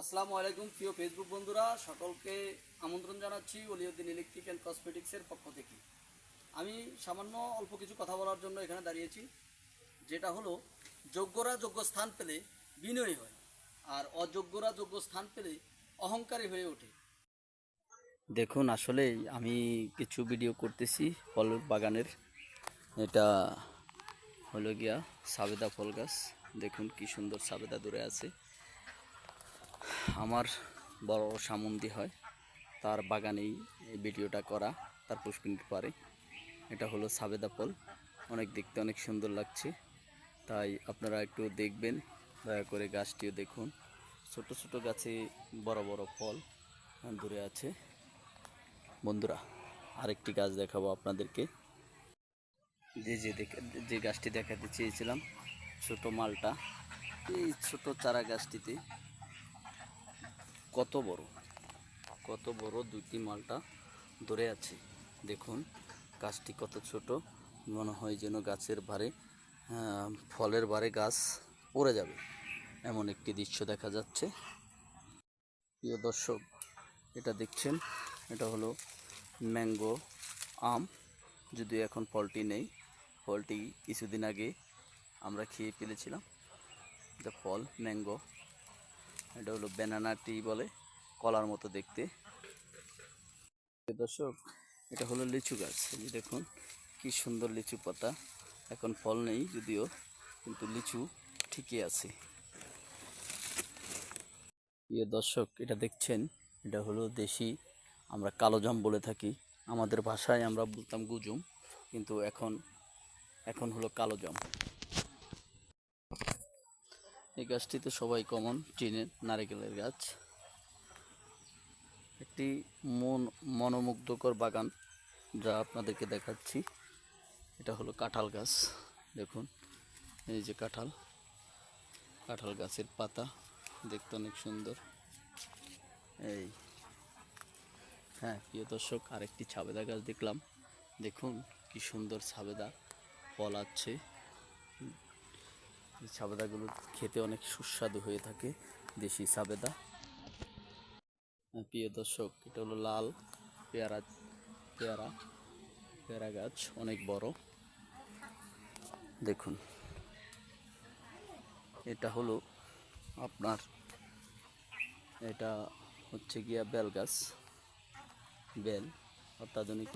আসসালামু আলাইকুম প্রিয় ফেসবুক বন্ধুরা, সকলকে আমন্ত্রণ জানাচ্ছি ওলিউদ্দিন ইলেকট্রিক অ্যান্ড কসমেটিক্সের পক্ষ থেকে। আমি সামান্য অল্প কিছু কথা বলার জন্য এখানে দাঁড়িয়েছি, যেটা হলো যোগ্যরা যোগ্য স্থান পেলে বিনয়ী হয়, আর অযোগ্যরা যোগ্য স্থান পেলে অহংকারী হয়ে ওঠে। দেখুন, আসলেই আমি কিছু ভিডিও করতেছি ফল বাগানের। এটা হলো গিয়া সাবেদা ফল গাছ। দেখুন কি সুন্দর সাবেদা ধরে আছে। আমার বড় সামন্দি হয়, তার বাগানেই এই ভিডিওটা করা, তার পুষ্কিনির পারে। এটা হলো সাবেদা ফল, দেখতে অনেক সুন্দর লাগছে, তাই আপনারা একটু দেখবেন, দয়া করে গাছটিও দেখুন। ছোট ছোট গাছে বড় বড় ফল ধরে আছে। বন্ধুরা, আরেকটি গাছ দেখাবো আপনাদেরকে। যে গাছটি দেখাতে চেয়েছিলাম, ছোট মালটা, এই ছোট চারা গাছটিতে কত বড় দুইটি মালটা ধরে আছে। দেখুন গাছটি কত ছোট, মনে হয় যেন গাছের ভারে ফলের ভারে গাছ পড়ে যাবে, এমন একটি দৃশ্য দেখা যাচ্ছে। প্রিয় দর্শক, এটা দেখছেন, এটা হলো ম্যাঙ্গো আম। যদিও এখন ফলটি নেই, ফলটি কিছুদিন আগে আমরা খেয়ে ফেলেছিলাম। এটা ফল ম্যাঙ্গো, এটা হলো ব্যানানা ট্রি বলে, কলার মতো দেখতে। দর্শক, এটা হলো লিচু গাছ। এই দেখুন কি সুন্দর লিচু পাতা। এখন ফল নেই যদিও, কিন্তু লিচু ঠিকই আছে। প্রিয় দর্শক, এটা দেখছেন, এটা হলো দেশি, আমরা কালো জাম বলে থাকি। আমাদের ভাষায় আমরা বলতাম গুজুম, কিন্তু এখন হলো কালো জাম। এই গাছটি তো সবাই কমন চিনেন, নারকেলের গাছ। একটি মনোমুগ্ধকর বাগান যা আপনাদেরকে দেখাচ্ছি। এটা হলো কাঁঠাল গাছ। দেখুন, এই যে কাঁঠাল গাছের পাতা দেখতে অনেক সুন্দর। এই হ্যাঁ প্রিয় দর্শক, আরেকটি ছাবেদা গাছ দেখলাম। দেখুন কি সুন্দর ছাবেদা ফল আছে। এই ছাবেদাগুলো খেতে অনেক সুস্বাদু হয়ে থাকে, দেশি ছাবেদা। প্রিয় দর্শক, এটা হলো লাল পেয়ারা গাছ, অনেক বড়। দেখুন, এটা হলো আপনার, এটা হচ্ছে গিয়া বেল গাছ, বেল অত্যাধুনিক